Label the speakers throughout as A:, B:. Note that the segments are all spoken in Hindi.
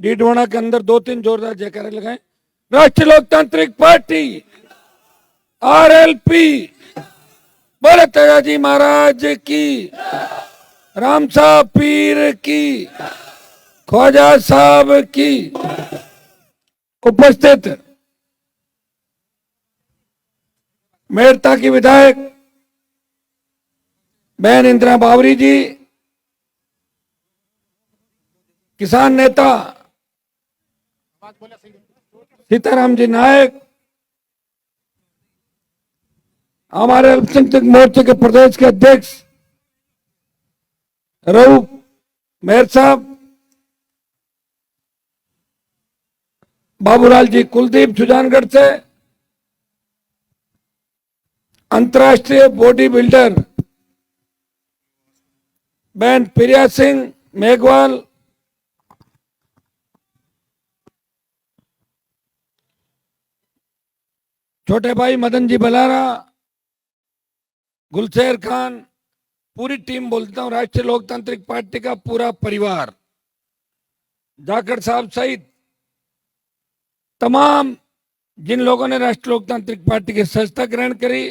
A: डीडवाना के अंदर 2-3 जोरदार जयकारे लगाएं। राष्ट्रीय लोकतांत्रिक पार्टी आरएलपी, बोले तेजाजी महाराज की, राम साहब पीर की, ख्वाजा साहब की। उपस्थित मेड़ता की विधायक बहन इंदिरा बावरी जी, किसान नेता सीताराम जी नायक, हमारे अल्पसंख्यक मोर्चे के प्रदेश के अध्यक्ष रऊफ मेहर साहब, बाबूलाल जी कुलदीप सुजानगढ़ से, अंतर्राष्ट्रीय बॉडी बिल्डर बहन प्रिया सिंह मेघवाल, छोटे भाई मदन जी बलारा, गुलशेर खान, पूरी टीम बोलता हूं, राष्ट्रीय लोकतांत्रिक पार्टी का पूरा परिवार, जाखड़ साहब सहित तमाम जिन लोगों ने राष्ट्रीय लोकतांत्रिक पार्टी की सदस्यता ग्रहण करी,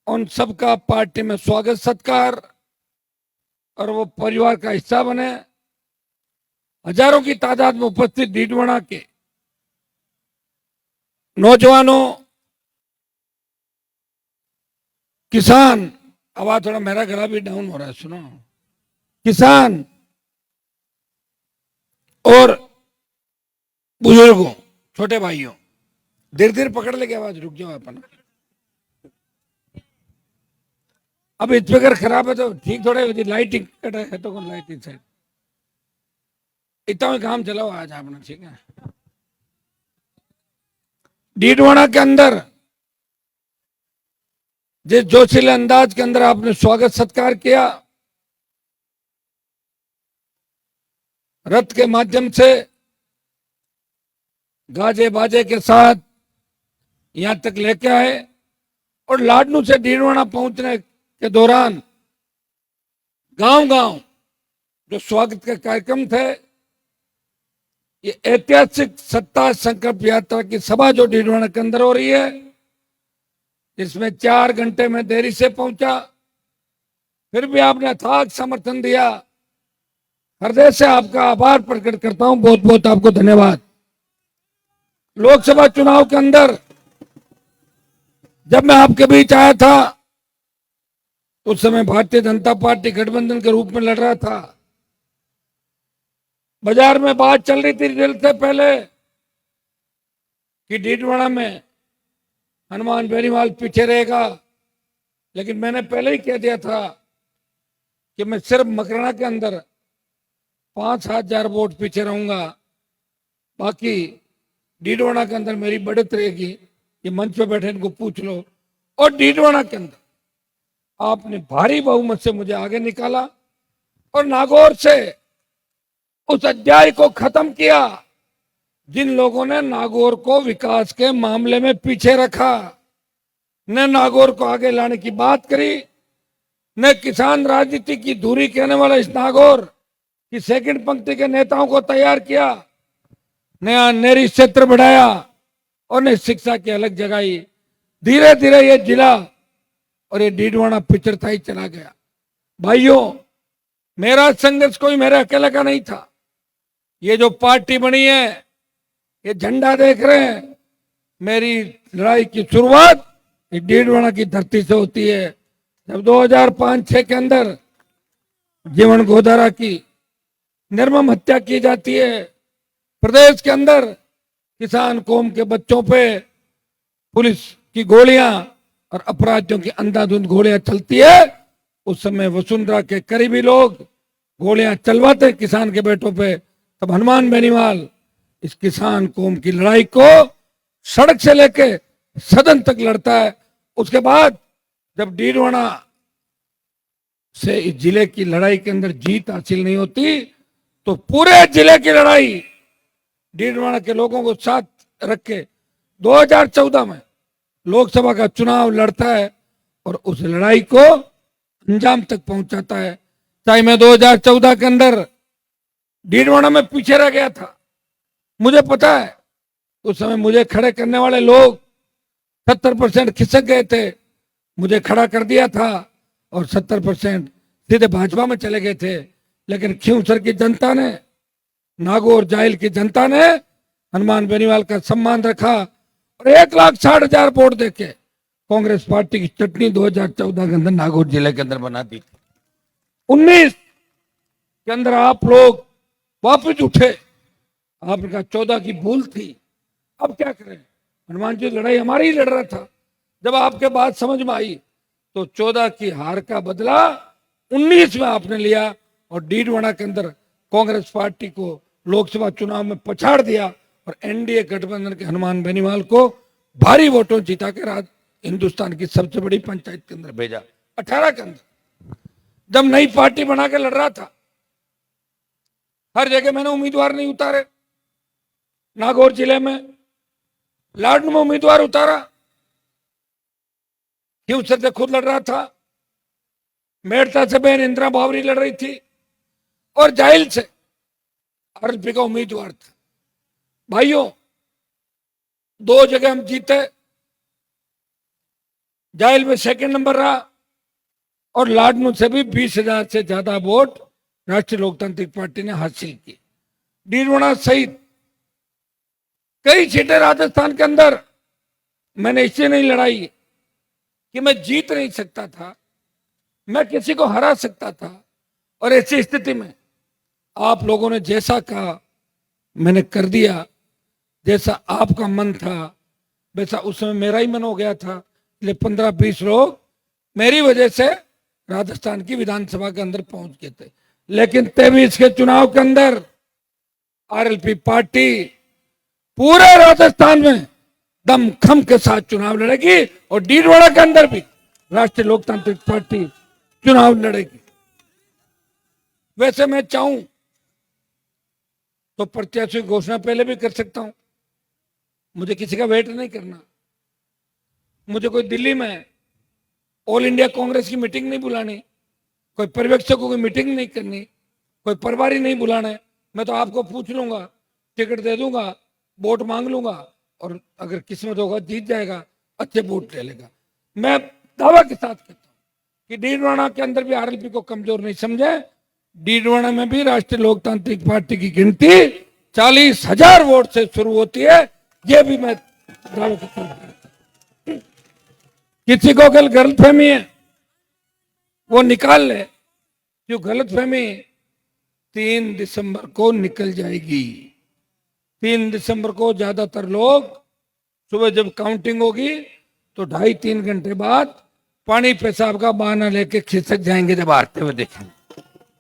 A: उन सबका पार्टी में स्वागत सत्कार और वो परिवार का हिस्सा बने। हजारों की तादाद में उपस्थित डीडवाना के नौजवानों, किसान, आवाज थोड़ा मेरा गला भी डाउन हो रहा है, सुनो, किसान और बुजुर्गों, छोटे भाइयों, धीरे धीरे पकड़ लेके आवाज, रुक जाओ अपन। अब स्पीकर खराब है तो ठीक थोड़े, लाइटिंग कट है तो लाइटिंग साइड इतना काम चलाओ आज आपने, ठीक है। डीडवाना के अंदर जिस जोशीले अंदाज के अंदर आपने स्वागत सत्कार किया, रथ के माध्यम से गाजे बाजे के साथ यहां तक लेके आए और लाडनू से डीडवाना पहुंचने के दौरान गांव गांव जो स्वागत के कार्यक्रम थे, ये ऐतिहासिक सत्ता संकल्प यात्रा की सभा जो डीडवाना के अंदर हो रही है, जिसमें 4 घंटे में देरी से पहुंचा, फिर भी आपने अथाक समर्थन दिया। हृदय से आपका आभार प्रकट करता हूं, बहुत बहुत आपको धन्यवाद। लोकसभा चुनाव के अंदर जब मैं आपके बीच आया था, उस समय भारतीय जनता पार्टी गठबंधन के रूप में लड़ रहा था। बाजार में बात चल रही थी रिजल्ट से पहले कि डीडवाना में हनुमान बेनीवाल पीछे रहेगा, लेकिन मैंने पहले ही कह दिया था कि मैं सिर्फ मकराना के अंदर 5,000 वोट पीछे रहूंगा, बाकी डीडवाना के अंदर मेरी बढ़त रहेगी। ये मंच पे बैठे इनको पूछ लो। और डीडवाना के अंदर आपने भारी बहुमत से मुझे आगे निकाला और नागौर से उस अध्याय को खत्म किया जिन लोगों ने नागौर को विकास के मामले में पीछे रखा, न नागौर को आगे लाने की बात करी, न किसान राजनीति की धुरी कहने वाला इस नागौर की सेकंड पंक्ति के नेताओं को तैयार किया, नया नेरी क्षेत्र बढ़ाया और ने शिक्षा की अलग जगाई। धीरे धीरे ये जिला और ये डीडवाना पिछड़ता ही चला गया। भाइयों, मेरा संघर्ष कोई मेरे अकेले का नहीं था। ये जो पार्टी बनी है, ये झंडा देख रहे हैं, मेरी लड़ाई की शुरुआत डीडवाना की धरती से होती है। जब 2005-06 के अंदर जीवन गोधारा की निर्मम हत्या की जाती है, प्रदेश के अंदर किसान कौम के बच्चों पे पुलिस की गोलियां और अपराधियों की अंधाधुंध गोलियां चलती है, उस समय वसुंधरा के करीबी लोग गोलियां चलवाते किसान के बेटों पे, तब हनुमान बेनीवाल इस किसान कौम की लड़ाई को सड़क से लेके सदन तक लड़ता है। उसके बाद जब डीडवाना से इस जिले की लड़ाई के अंदर जीत हासिल नहीं होती, तो पूरे जिले की लड़ाई डीडवाना के लोगों को साथ रख के 2014 में लोकसभा का चुनाव लड़ता है और उस लड़ाई को अंजाम तक पहुंचाता है। चाहे मैं 2014 के अंदर डीडवाना में पीछे रह गया था। मुझे पता है उस समय मुझे खड़े करने वाले लोग 70% खिसक गए थे, मुझे खड़ा कर दिया था और 70% सीधे भाजपा में चले गए थे। लेकिन खींवसर की जनता ने, नागौर जाइल की जनता ने हनुमान बेनीवाल का सम्मान रखा और 1,60,000 वोट देके कांग्रेस पार्टी की चटनी 2014 के अंदर नागौर जिले के अंदर बना दी। 19 के अंदर आप लोग वापस उठे, आपने कहा 14 की भूल थी, अब क्या करें। हनुमान जी लड़ाई हमारी ही लड़ रहा था। जब आपके बात समझ में आई तो 14 की हार का बदला 19 में आपने लिया और डीडवाना के अंदर कांग्रेस पार्टी को लोकसभा चुनाव में पछाड़ दिया और एनडीए गठबंधन के हनुमान बेनीवाल को भारी वोटों जिता के हिंदुस्तान की सबसे बड़ी पंचायत के अंदर भेजा 18 के अंदर। जब नई पार्टी बना के लड़ रहा था, हर जगह मैंने उम्मीदवार नहीं उतारे। नागौर जिले में लाडनू में उम्मीदवार उतारा, खींवसर से खुद लड़ रहा था, मेड़ता से बहन इंदिरा बावरी लड़ रही थी और जाइल से आरएलपी का उम्मीदवार था। भाइयों, 2 जगह हम जीते, जाइल में सेकंड नंबर रहा और लाडनू से भी 20,000 से ज्यादा वोट राष्ट्रीय लोकतांत्रिक पार्टी ने हासिल की। डीडवाना सहित कई सीटें राजस्थान के अंदर मैंने इससे नहीं लड़ाई कि मैं जीत नहीं सकता था, मैं किसी को हरा सकता था। और ऐसी स्थिति में आप लोगों ने जैसा कहा मैंने कर दिया, जैसा आपका मन था वैसा उस समय मेरा ही मन हो गया था। इसलिए 15-20 लोग मेरी वजह से राजस्थान की विधानसभा के अंदर पहुंच गए थे। लेकिन 23 के चुनाव के अंदर आरएलपी पार्टी पूरे राजस्थान में दमखम के साथ चुनाव लड़ेगी और डीडवाना के अंदर भी राष्ट्रीय लोकतांत्रिक पार्टी चुनाव लड़ेगी। वैसे मैं चाहूं तो प्रत्याशी घोषणा पहले भी कर सकता हूं, मुझे किसी का वेट नहीं करना। मुझे कोई दिल्ली में ऑल इंडिया कांग्रेस की मीटिंग नहीं बुलानी, कोई पर्यवेक्षकों की मीटिंग नहीं करनी, कोई प्रभारी नहीं बुलाने। मैं तो आपको पूछ लूंगा, टिकट दे दूंगा, वोट मांग लूंगा और अगर किस्मत होगा जीत जाएगा, अच्छे वोट ले लेगा। मैं दावा के साथ कहता हूं कि डीडवाना के अंदर भी आरएलपी को कमजोर नहीं समझे। डीडवाना में भी राष्ट्रीय लोकतांत्रिक पार्टी की गिनती 40,000 वोट से शुरू होती है, यह भी मैं दावा के साथ कहता हूं। किसी को कल गलतफहमी है वो निकाल ले, जो गलतफहमी 3 दिसंबर को निकल जाएगी। 3 दिसंबर को ज्यादातर लोग सुबह जब काउंटिंग होगी तो 2.5-3 घंटे बाद पानी पेशाब का बहाना लेके खिसक जाएंगे जब हारते हुए देखेंगे।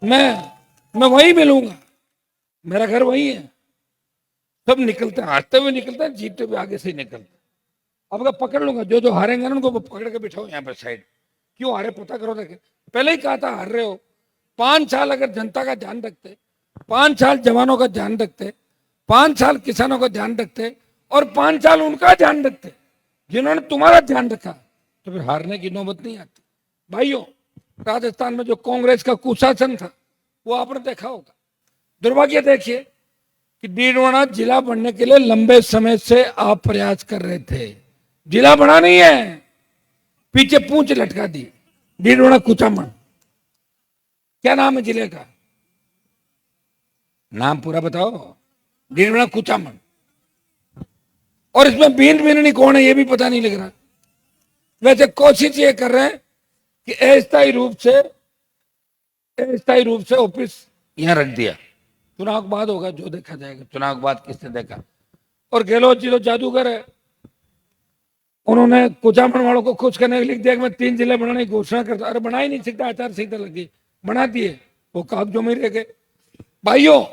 A: मैं वही मिलूंगा, मेरा घर वही है। सब निकलते हैं, हारते हुए निकलते हैं, जीतते हुए आगे से ही निकलते हैं। अब अगर पकड़ लूंगा, जो हारेंगे ना उनको पकड़ के बिठाओ यहाँ पर साइड, क्यों हारे पता करो। देखे पहले ही कहा था हार रहे हो। 5 साल अगर जनता का ध्यान रखते, 5 साल जवानों का ध्यान रखते, 5 साल किसानों का ध्यान रखते और 5 साल उनका ध्यान रखते जिन्होंने तुम्हारा ध्यान रखा, तो फिर हारने की नौबत नहीं आती। भाइयों, राजस्थान में जो कांग्रेस का कुशासन था वो आपने देखा होगा। दुर्भाग्य देखिए कि डीडवाना जिला बनने के लिए लंबे समय से आप प्रयास कर रहे थे, जिला बना नहीं है, पीछे पूंछ लटका दी। डीडवाना कुचामन, क्या नाम है जिले का? नाम पूरा बताओ। डीडवाना कुचामन। और इसमें बीन बीननी कौन है ये भी पता नहीं लग रहा। वैसे कोशिश ये कर रहे हैं कि अस्थायी रूप से ऑफिस यहां रख दिया। चुनाव के बाद होगा, जो देखा जाएगा। चुनाव के बाद किसने देखा। और गहलोत जी तो जादूगर है, उन्होंने कुचामन वालों को खुश करने के लिख दिया कि मैं 3 जिले बनाने की घोषणा करता। अरे बना ही नहीं सकता, आचार संहिता लगी, बना दिए, वो कागजों में रह गए। भाइयों,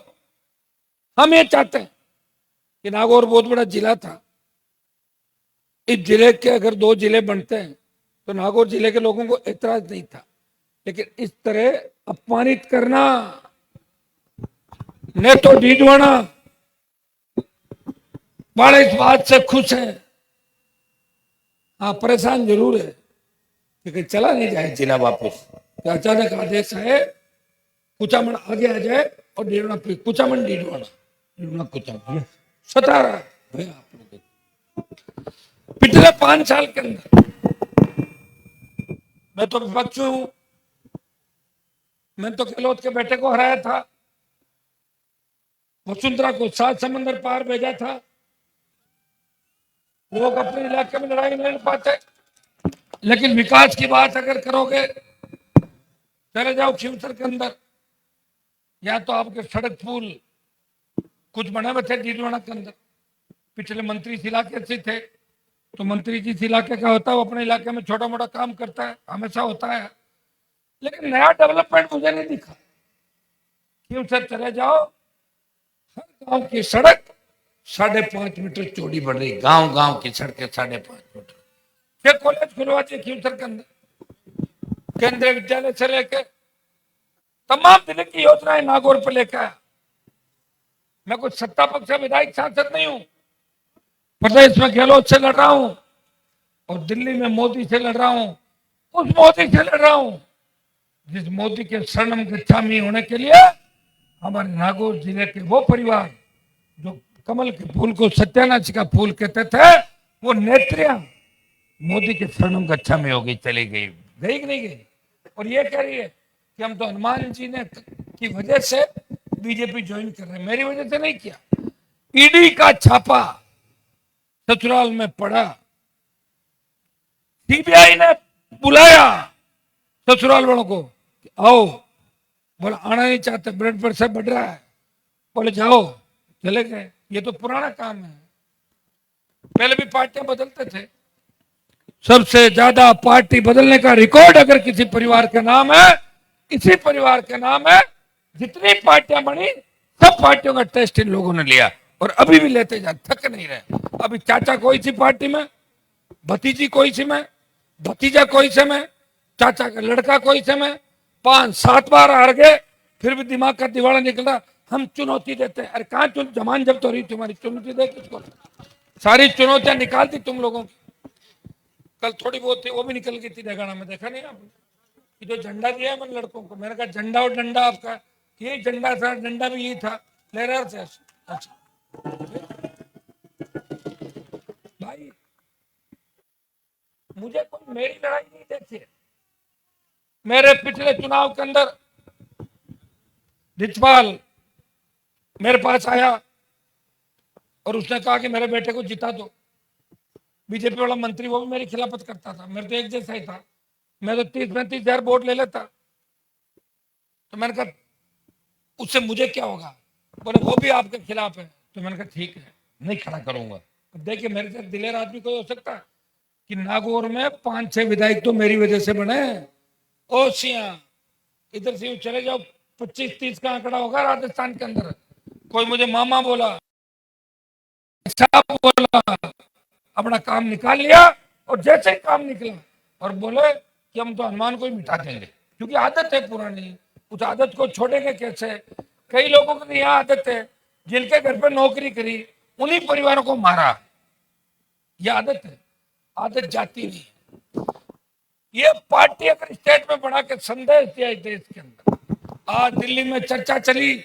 A: हम ये चाहते हैं कि नागौर बहुत बड़ा जिला था, इस जिले के अगर 2 जिले बनते हैं तो नागौर जिले के लोगों को एतराज नहीं था। लेकिन इस तरह अपमानित करना, ने तो डीडवाना बड़े इस बात से खुश है, हाँ परेशान जरूर है, लेकिन चला नहीं जाए जिला वापस। तो अचानक आदेश है कुचामन आगे आ जाए और डीडवाना कुचामन डीडवाना कुचामन सता रहा है भैया आप लोग। पिछले 5 साल के अंदर मैं तो विपक्ष हूं, मैं तो गहलोत के बेटे को हराया था, वसुंधरा को 7 समंदर पार भेजा था। लोग अपने इलाके में लड़ाई नहीं लड़ पाते, लेकिन विकास की बात अगर करोगे, चले जाओ खिवसर के अंदर, या तो आपके सड़क पुल कुछ बने हुए थे डीडवाना के अंदर, पिछले मंत्री इस इलाके से थे, तो मंत्री जिस इलाके का होता है वो अपने इलाके में छोटा मोटा काम करता है, हमेशा होता है, लेकिन नया डेवलपमेंट मुझे नहीं दिखा। खिवसर चले जाओ, हर गांव की सड़क 5.5 मीटर चौड़ी बढ़ रही, गांव की सड़कें 5.5 मीटर। क्या कॉलेज खुलवा दिए खिवसर के अंदर, केंद्रीय विद्यालय से लेकर तमाम तरह की योजनाएं नागौर पर लेकर आया। मैं कुछ सत्ता पक्ष का विधायक सांसद नहीं हूं, प्रदेश में गहलोत से लड़ रहा हूं और दिल्ली में मोदी से लड़ रहा हूं। उस मोदी से लड़ रहा हूं जिस मोदी के शरणम गच्छामी होने के लिए हमारे नागौर जिले के वो परिवार जो कमल के फूल को सत्यानाश का फूल कहते थे, वो नेत्रियां मोदी के शरणम गच्छामी हो गई, चली गई कि नहीं गई। और ये कह रही है कि हम तो हनुमान जी ने की वजह से बीजेपी ज्वाइन कर रहे हैं, मेरी वजह से नहीं किया। ईडी का छापा ससुराल में पड़ा, सीबीआई ने बुलाया ससुराल वालों को, आओ, बोला आना नहीं चाहते, ब्लड प्रेशर बढ़ रहा है, बोले जाओ, चले गए। ये तो पुराना काम है, पहले भी पार्टियां बदलते थे। सबसे ज्यादा पार्टी बदलने का रिकॉर्ड अगर किसी परिवार का नाम है, इसी परिवार का नाम है। जितनी पार्टियां बनी सब पार्टियों का टेस्ट इन लोगों ने लिया और अभी भी लेते जा, थक नहीं रहे। अभी चाचा कोई सी पार्टी में, भतीजी कोई सी में, भतीजा कोई से में, चाचा का लड़का कोई से में, 5-7 बार हार गए, फिर भी दिमाग का दिवाला निकला, हम चुनौती देते हैं। अरे कहां जमान जब तो रही तुम्हारी, चुनौती दे किसको? सारी चुनौतियां निकाल दी तुम लोगों की। कल थोड़ी बहुत थी वो भी निकल गई थी डेगाना में, देखा नहीं आपने? जो झंडा दिया है मैंने लड़कों को, मैंने कहा झंडा और डंडा आपका, यही झंडा था, डंडा भी यही था, ले रहे थे। अच्छा भाई, मुझे कोई मेरी लड़ाई नहीं देखी। मेरे पिछले चुनाव के अंदर रिचपाल मेरे पास आया और उसने कहा कि मेरे बेटे को जिता दो। बीजेपी वाला मंत्री, वो भी मेरी खिलाफत करता था, मेरे तो एक जैसा ही था, मैं तो 30-35 हजार वोट ले लेता। तो मैंने कहा उससे मुझे क्या होगा, बोले वो भी आपके खिलाफ है। तो मैंने कहा ठीक है, नहीं खड़ा करूंगा। देखिए मेरे से दिलेर आदमी कोई हो सकता है कि नागौर में 5-6 विधायक तो मेरी वजह से बने। ओ सिया, इधर से चले जाओ, 25-30 का आंकड़ा होगा राजस्थान के अंदर। कोई मुझे मामा बोला, बोला, अपना काम निकाल लिया और जैसे ही काम निकला और बोले कि हम तो हनुमान को ही मिटा देंगे, क्योंकि आदत है पुरानी, उस आदत को छोड़ेंगे कैसे? कई लोगों की यह आदत है, जिनके घर पे नौकरी करी उन्हीं परिवारों को मारा। यह आदत है, आदत जाती नहीं। ये पार्टी अगर स्टेट में बढ़ा के संदेश दिया देश के अंदर। आज दिल्ली में चर्चा चली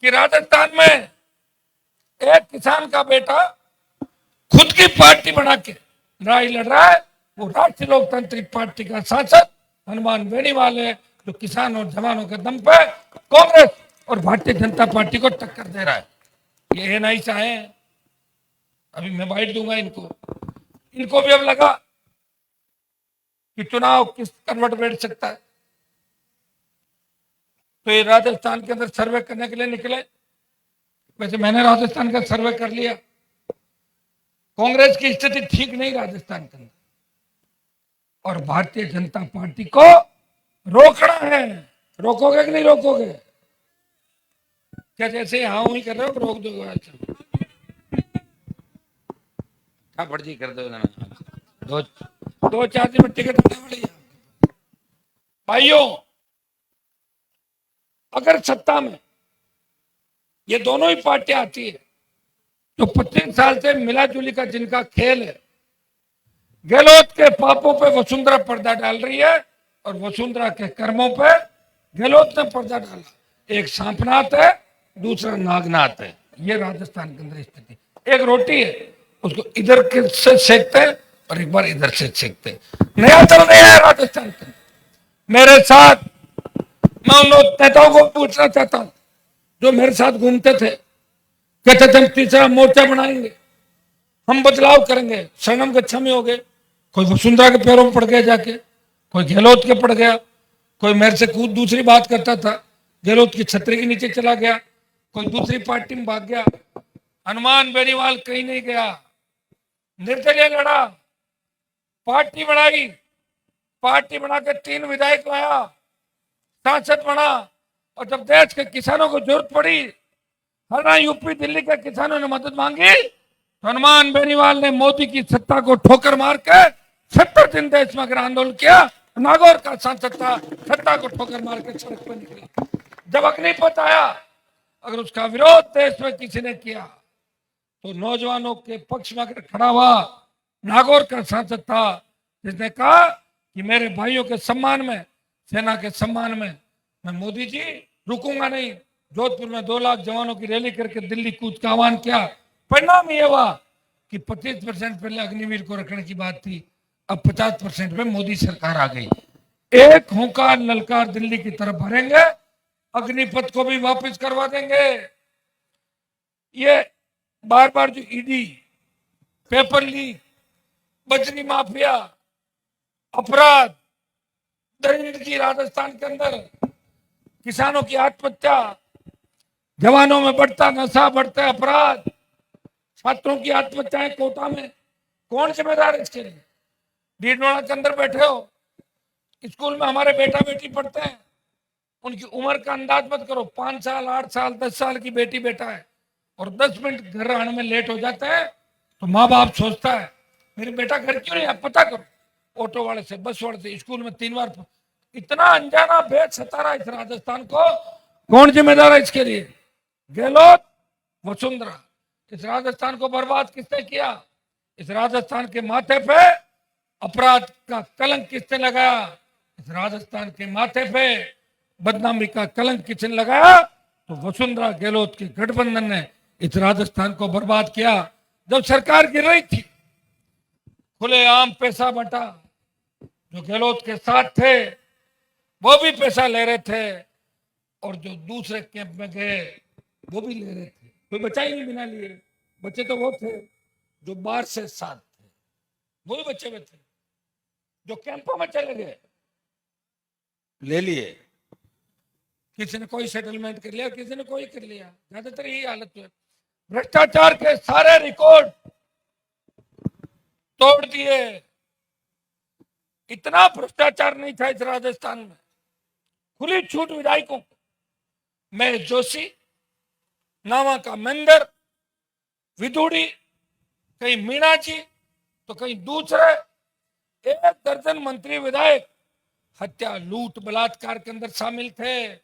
A: कि राजस्थान में एक किसान का बेटा खुद की पार्टी बना के लड़ाई लड़ रहा है, वो राष्ट्रीय लोकतांत्रिक पार्टी का सांसद हनुमान बेनीवाल है, जो किसान और जवानों के दम पे कांग्रेस और भारतीय जनता पार्टी को टक्कर दे रहा है। ये नहीं चाहे, अभी मैं बाइट दूंगा इनको भी अब लगा कि चुनाव किस करवट बैठ सकता है, तो ये राजस्थान के अंदर सर्वे करने के लिए निकले। वैसे मैंने राजस्थान का सर्वे कर लिया, कांग्रेस की स्थिति ठीक नहीं राजस्थान के अंदर, और भारतीय जनता पार्टी को रोकना है। रोकोगे कि नहीं रोकोगे? क्या जैसे हाँ ही कर रहे हो, रोक दोगे? अच्छा फर्जी कर दो, 2-4 दिन में टिकट बढ़िया। भाइयों, अगर सत्ता में ये दोनों ही पार्टियां आती है तो 25 साल से मिला जुली का जिनका खेल है, गहलोत के पापों पे वसुंधरा पर्दा डाल रही है और वसुंधरा के कर्मों पे गहलोत ने पर्दा डाला। एक सांपनाथ है, दूसरा नागनाथ है। ये राजस्थान के अंदर स्थिति। एक रोटी है, उसको इधर के से सेकते हैं और एक बार इधर से सेकते हैं। नया चल रहा है राजस्थान के। मेरे साथ, मैं उन नेताओं को पूछना चाहता हूं जो मेरे साथ घूमते थे, कहते थे हम तीसरा मोर्चा बनाएंगे, हम बदलाव करेंगे, शरणम गच्छामी हो गए। कोई वसुंधरा के पैरों में पड़ गया जाके, कोई गहलोत के पड़ गया, कोई मेरे से कूद दूसरी बात करता था, गहलोत की छतरी के नीचे चला गया, कोई दूसरी पार्टी में भाग गया। हनुमान बेनीवाल कहीं नहीं गया, निर्दलीय लड़ा, पार्टी बनाई, पार्टी बना के 3 विधायक लाया, सांसद बना। और जब देश के किसानों को जरूरत पड़ी, हरियाणा यूपी दिल्ली के किसानों ने मदद मांगी, तो हनुमान बेनीवाल ने मोदी की सत्ता को ठोकर मार के 70 दिन देश में अगर आंदोलन किया। नागौर का सांसद था, सत्ता को ठोकर मार के सड़क पर निकला। जब अग्निपथ आया, अगर उसका विरोध देश में किसी ने किया तो नौजवानों के पक्ष में अगर खड़ा हुआ नागौर का सांसद था, जिसने कहा कि मेरे भाइयों के सम्मान में, सेना के सम्मान में मैं मोदी जी रुकूंगा नहीं। जोधपुर में 2 लाख जवानों की रैली करके दिल्ली कूच का आह्वान किया। परिणाम ये हुआ कि 25% पहले अग्निवीर को रखने की बात थी, अब 50% में मोदी सरकार आ गई। एक होंकार ललकार दिल्ली की तरफ भरेंगे, अग्निपथ को भी वापस करवा देंगे। ये बार बार जो ईडी, पेपर लीक, बजरी माफिया, अपराध, दरिंदगी राजस्थान के अंदर, किसानों की आत्महत्या, जवानों में बढ़ता नशा, बढ़ता अपराध, छात्रों की आत्महत्याएं कोटा में, कौन जिम्मेदार इसके लिए? डीडवाना के अंदर बैठे हो, स्कूल में हमारे बेटा बेटी पढ़ते हैं, उनकी उम्र का अंदाज मत करो। 5 साल, 8 साल, 10 साल की बेटी बेटा है और 10 मिनट घर आने में लेट हो जाता है तो माँ बाप सोचता है मेरे बेटा घर क्यों नहीं, आप पता करो। ऑटो वाले से, बस वाले से, स्कूल में 3 बार। इतना अनजाना भेद सता रहा इस राजस्थान को, कौन जिम्मेदार है इसके लिए? गहलोत, वसुंधरा। इस राजस्थान को बर्बाद किसने किया? इस राजस्थान के माथे पे अपराध का कलंक किसने लगाया? इस राजस्थान के माथे पे बदनामी का कलंक किसने लगाया? तो वसुंधरा गहलोत के गठबंधन ने इस राजस्थान को बर्बाद किया। जब सरकार गिर रही थी, खुलेआम पैसा बंटा। जो गहलोत के साथ थे वो भी पैसा ले रहे थे और जो दूसरे कैंप में गए वो भी ले रहे थे। कोई बचा ही नहीं बिना लिए। बच्चे तो वो थे जो 12 से 7 थे, वो भी बच्चे में थे। जो कैंपों में चले गए ले लिए, किसी ने कोई सेटलमेंट कर लिया, किसी ने कोई कर लिया। ज्यादातर यही हालत है। भ्रष्टाचार के सारे रिकॉर्ड तोड़ दिए। इतना भ्रष्टाचार नहीं था इस राजस्थान में। खुली छूट विधायकों को, महेश जोशी, नावा का मेंदर, विदुड़ी, कहीं मीणा जी तो कहीं दूसरे 1 दर्जन मंत्री विधायक हत्या, लूट, बलात्कार के अंदर शामिल थे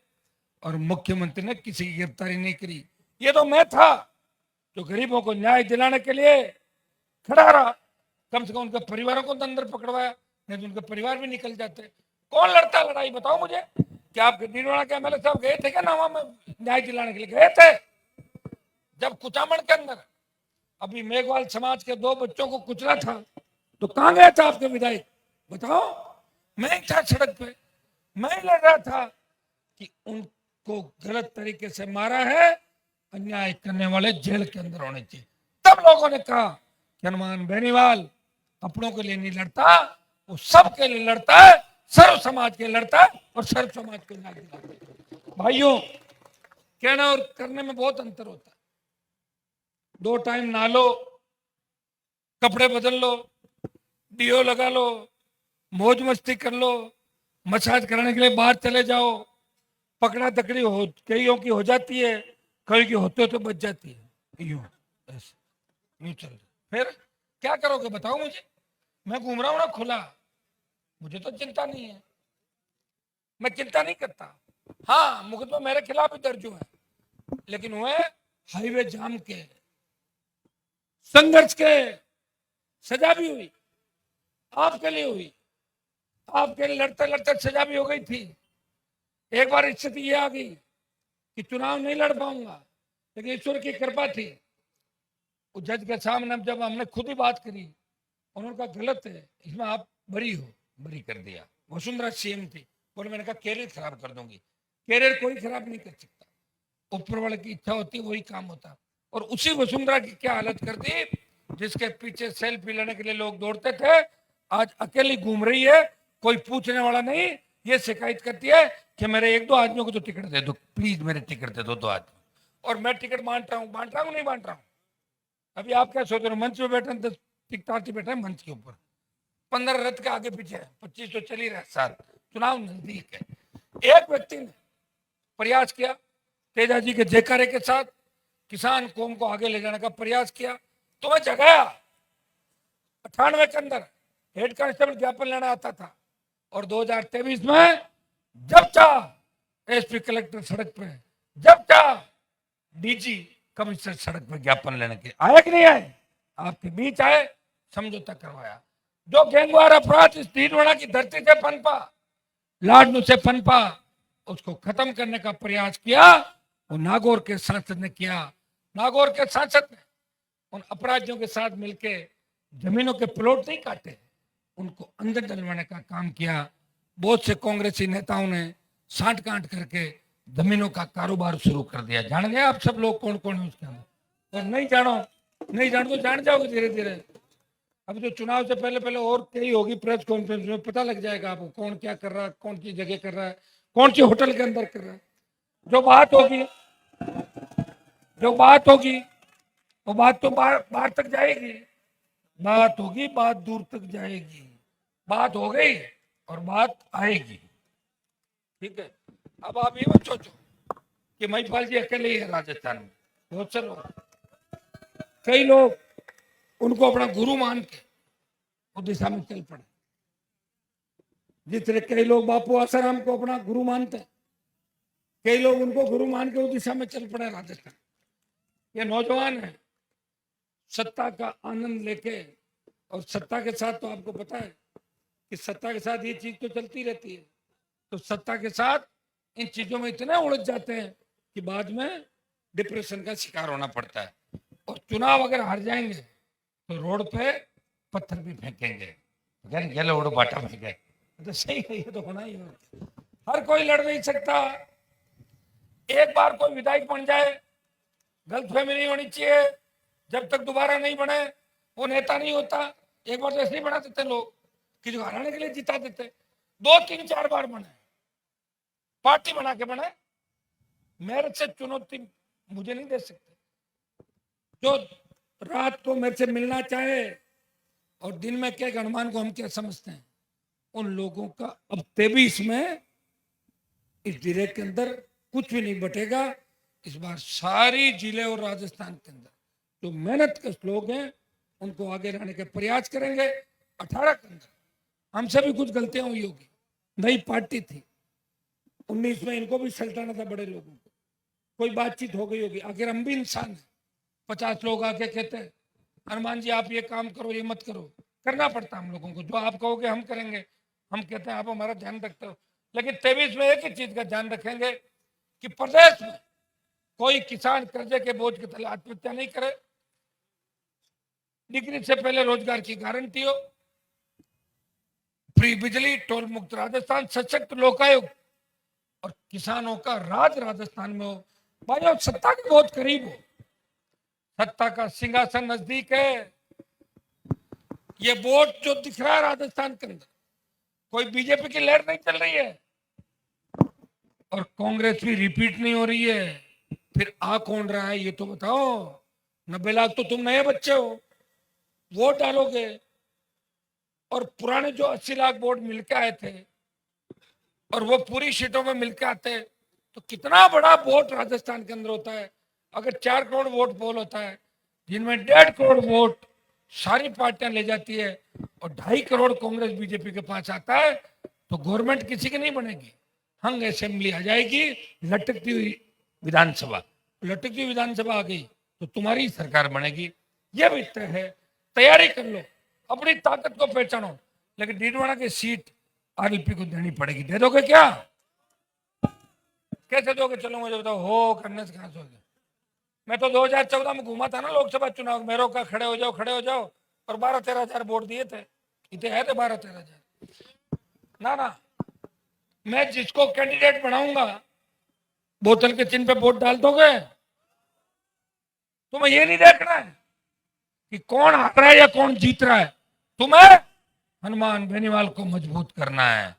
A: और मुख्यमंत्री ने किसी की गिरफ्तारी नहीं करी। ये तो मैं था जो गरीबों को न्याय दिलाने के लिए खड़ा रहा। कम से कम उनके परिवारों को अंदर पकड़वाया, नहीं तो उनके परिवार भी निकल जाते। कौन लड़ता लड़ाई, बताओ मुझे। क्या आप डीडवाना के एमएलए साहब गए थे क्या नावा में न्याय दिलाने के लिए? गए थे। जब कुचामन के अंदर अभी मेघवाल समाज के 2 बच्चों को कुचला था तो कहां गया था आपके विधायक? बताओ। मैं ही था सड़क पे, मैं ही लड़ रहा था कि उनको गलत तरीके से मारा है, अन्याय करने वाले जेल के अंदर होने चाहिए। तब लोगों ने कहा कि हनुमान बेनीवाल अपनों के लिए नहीं लड़ता, वो सबके लिए लड़ता है, सर्व समाज के लड़ता है और सर्व समाज को न्याय दिलाता है। भाइयों, कहना और करने में बहुत अंतर होता है। 2 टाइम नहा लो, कपड़े बदल लो, डीओ लगा लो, मौज मस्ती कर लो, मसाज कराने के लिए बाहर चले जाओ, पकड़ा तकड़ी हो कईयों की हो जाती है, कई की होते तो बच जाती है। यूं ऐसे यूं चल रहा। फिर क्या करोगे बताओ मुझे? मैं घूम रहा हूं ना खुला, मुझे तो चिंता नहीं है, मैं चिंता नहीं करता। हाँ, मुकदमा मेरे खिलाफ ही दर्ज हुआ है, लेकिन हुए हाईवे जाम के, संघर्ष के। सजा भी हुई, आपके लिए हुई, आपके लिए लड़ते लड़ते सजा भी हो गई थी। एक बार स्थिति ये आ गई कि चुनाव नहीं लड़ पाऊंगा, लेकिन ईश्वर की कृपा थी। उस जज के सामने जब हमने खुद ही बात करी, उन्होंने कहा गलत है, इसमें आप बरी हो, बरी कर दिया। वसुंधरा सीएम थी, बोले मैंने कहा कैरियर खराब कर दूंगी। कैरियर कोई खराब नहीं कर सकता, ऊपर वाले की इच्छा होती है वही काम होता। और उसी वसुंधरा की क्या हालत कर दी, जिसके पीछे सेल्फी लेने के लिए लोग दौड़ते थे, आज अकेली घूम रही है, कोई पूछने वाला नहीं। ये शिकायत करती है कि मेरे एक दो आदमियों को तो टिकट दे दो, प्लीज मेरे टिकट दे दो, दो आदमी। और मैं टिकट बांट रहा हूँ नहीं बांट रहा हूँ। अभी आप क्या सोच रहे हो, मंच पे बैठे 10 टिकटार्थी बैठे मंच के ऊपर, 15 रथ के आगे पीछे है, 25 तो चल ही रहा साल, चुनाव नजदीक है। एक व्यक्ति ने प्रयास किया, तेजा जी के जयकारे के साथ किसान कौम को आगे ले जाने का प्रयास किया, तो मैं जगाया। 98 के अंदर हेड कांस्टेबल ज्ञापन लेना आता था, और 2023 में जब चाह एसपी कलेक्टर सड़क पे, जब चाह डीजी कमिश्नर सड़क पे ज्ञापन लेने के आए कि नहीं आए? आपके बीच आए, समझौता करवाया। जो गैंगवार अपराध इस भीलवाड़ा की धरती से पनपा, लाडनू से पनपा, उसको खत्म करने का प्रयास किया, वो नागौर के सांसद ने किया। नागौर के सांसद ने उन अपराधियों के साथ मिलकर जमीनों के प्लॉट नहीं काटे, उनको अंदर डलवाने का काम किया। बहुत से कांग्रेसी नेताओं ने साठ कांट करके जमीनों का कारोबार शुरू कर दिया। जान गए आप सब लोग कौन कौन है उसके अंदर, और नहीं जानो तो जान जाओगे धीरे धीरे। अब तो चुनाव से पहले पहले और कई होगी प्रेस कॉन्फ्रेंस में, पता लग जाएगा आपको कौन क्या कर रहा है, कौन सी जगह कर रहा है, कौन सी होटल के अंदर कर रहा है। जो बात होगी वो बात तो बाहर तक जाएगी, बात होगी, बात दूर तक जाएगी। बात हो गई और बात आएगी, ठीक है। अब आप ये मत सोचो कि महिपाल जी अकेले ही है राजस्थान में, बहुत से लोग, कई लोग उनको अपना गुरु मान के उस दिशा में चल पड़े। जिस तरह कई लोग बापू आसाराम को अपना गुरु मानते हैं, कई लोग उनको गुरु मान के उस दिशा में चल पड़े राजस्थान। ये नौजवान है, सत्ता का आनंद लेके, और सत्ता के साथ तो आपको पता है कि सत्ता के साथ ये चीज तो चलती रहती है, तो सत्ता के साथ इन चीजों में इतने उलझ जाते हैं कि बाद में डिप्रेशन का शिकार होना पड़ता है। और चुनाव अगर हार जाएंगे तो रोड पे पत्थर भी फेंकेंगे, उड़ो बाटा फेंके, तो सही है, ये तो होना ही है। हर कोई लड़ नहीं सकता। एक बार कोई विधायक बन जाए, गलतफहमी नहीं होनी चाहिए, जब तक दोबारा नहीं बने वो नेता नहीं होता। एक बार तो ऐसे ही बना देते लोग कि जो हराने के लिए जिता देते, 2 3 4 बार बने, पार्टी बना के बने। मेरे से चुनौती मुझे नहीं दे सकते। जो रात को मेरे से मिलना चाहे और दिन में क्या हनुमान को हम क्या समझते हैं, उन लोगों का अब 23 में इस जिले के अंदर कुछ भी नहीं बटेगा। इस बार सारी जिले और राजस्थान के अंदर जो मेहनत के लोग हैं उनको आगे लाने के प्रयास करेंगे। 18 के अंदर हमसे भी कुछ गलतियां हुई होगी, नई पार्टी थी, 19 में इनको भी सल्टाना था बड़े लोगों को, कोई बातचीत हो गई होगी। आखिर हम भी इंसान हैं, 50 लोग आके कहते हैं हनुमान जी आप ये काम करो, ये मत करो, करना पड़ता हम लोगों को। जो आप कहोगे हम करेंगे, हम कहते हैं आप हमारा ध्यान रखते हो। लेकिन 23 में एक ही चीज का ध्यान रखेंगे कि प्रदेश में कोई किसान कर्जे के बोझ के तले आत्महत्या नहीं करे, डिग्री से पहले रोजगार की गारंटी हो, फ्री बिजली, टोल मुक्त राजस्थान, सशक्त लोकायुक्त, और किसानों का राज राजस्थान में हो। भाई सत्ता के बहुत करीब हो, सत्ता का सिंहासन नजदीक है। ये वोट जो दिख रहा है राजस्थान के अंदर, कोई बीजेपी की लहर नहीं चल रही है और कांग्रेस भी रिपीट नहीं हो रही है। फिर आ कौन रहा है ये तो बताओ। 90 लाख तो तुम नए बच्चे हो, वोट डालोगे, और पुराने जो 80 लाख वोट मिलके आए थे और वो पूरी सीटों में मिलके आते तो कितना बड़ा वोट राजस्थान के अंदर होता है। अगर 4 करोड़ वोट पोल होता है, जिनमें 1.5 करोड़ वोट सारी पार्टियां ले जाती है और 2.5 करोड़ कांग्रेस बीजेपी के पास आता है, तो गवर्नमेंट किसी की नहीं बनेगी, हंग असेंबली आ जाएगी, लटकती हुई विधानसभा। लटकती हुई विधानसभा आ गई तो तुम्हारी सरकार बनेगी, यह भी तय है। तैयारी कर लो, अपनी ताकत को पहचानो। लेकिन डीडवाड़ा की सीट आरएलपी को देनी पड़ेगी, दे दोगे क्या? कैसे दोगे? चलो मुझे बताओ, हो करने से कहां से हो गया? मैं तो 2014 में घूमा था ना लोकसभा चुनाव, मेरो का खड़े हो जाओ खड़े हो जाओ, और 12-13 हजार वोट दिए थे। इतने है थे 12-13 हजार ना ना। मैं जिसको कैंडिडेट बनाऊंगा, बोतल के चिन्ह पे वोट डाल दोगे? तुम्हें ये नहीं देखना है कि कौन हार रहा है या कौन जीत रहा है, तुम्हें हनुमान बेनीवाल को मजबूत करना है।